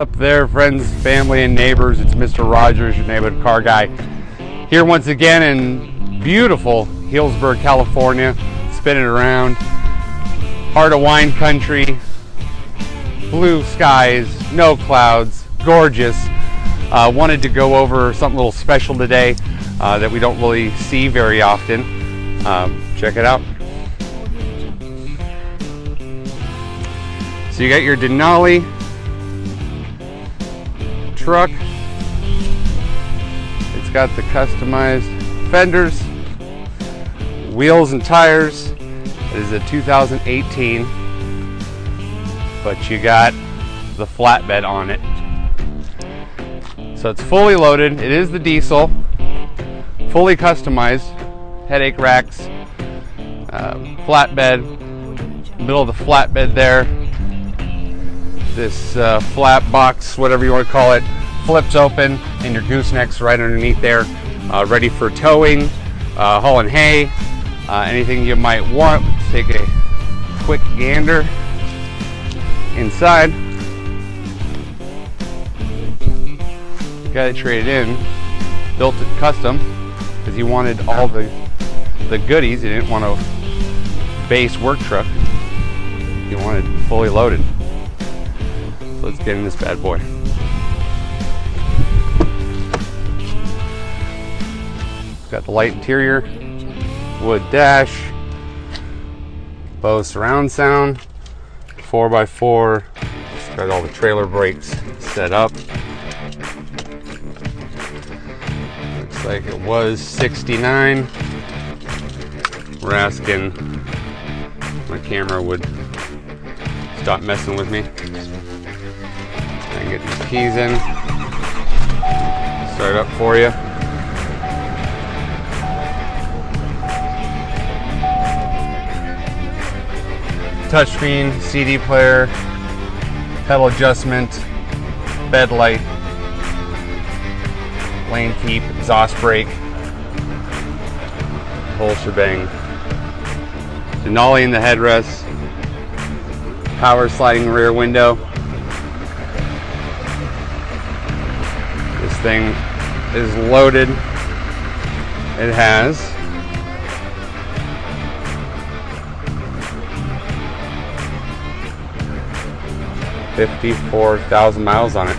Up there, friends, family, and neighbors, it's Mr. Rogers, your neighborhood car guy, here once again in beautiful Healdsburg, California, spinning around, heart of wine country, blue skies, no clouds, gorgeous. Wanted to go over something a little special today that we don't really see very often. Check it out. So you got your Denali truck. It's got the customized fenders, wheels and tires. It is a 2018, but you got the flatbed on it. So it's fully loaded. It is the diesel, fully customized, headache racks, flatbed, middle of the flatbed there. This flat box, whatever you want to call it, flips open, and your gooseneck's right underneath there, ready for towing, hauling hay, anything you might want. Let's take a quick gander inside. The guy that traded in built it custom because he wanted all the goodies. He didn't want a base work truck. He wanted fully loaded. So let's get in this bad boy. Got the light interior, wood dash, Bose surround sound, 4x4. It's got all the trailer brakes set up. Looks like it was 69. We're asking my camera would stop messing with me. I can get these keys in, start it up for you. Touchscreen, CD player, pedal adjustment, bed light, lane keep, exhaust brake, whole shebang. Denali in the headrest, power sliding rear window. This thing is loaded. It has 54,000 miles on it.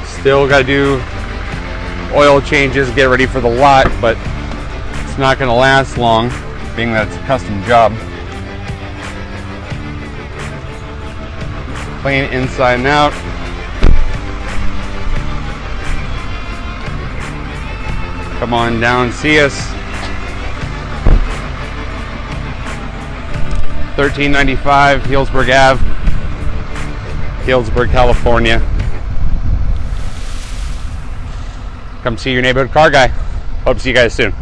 Still got to do oil changes, get ready for the lot, but it's not going to last long, being that it's a custom job. Clean inside and out. Come on down, see us. 1395 Healdsburg Ave, Healdsburg, California. Come see your neighborhood car guy. Hope to see you guys soon.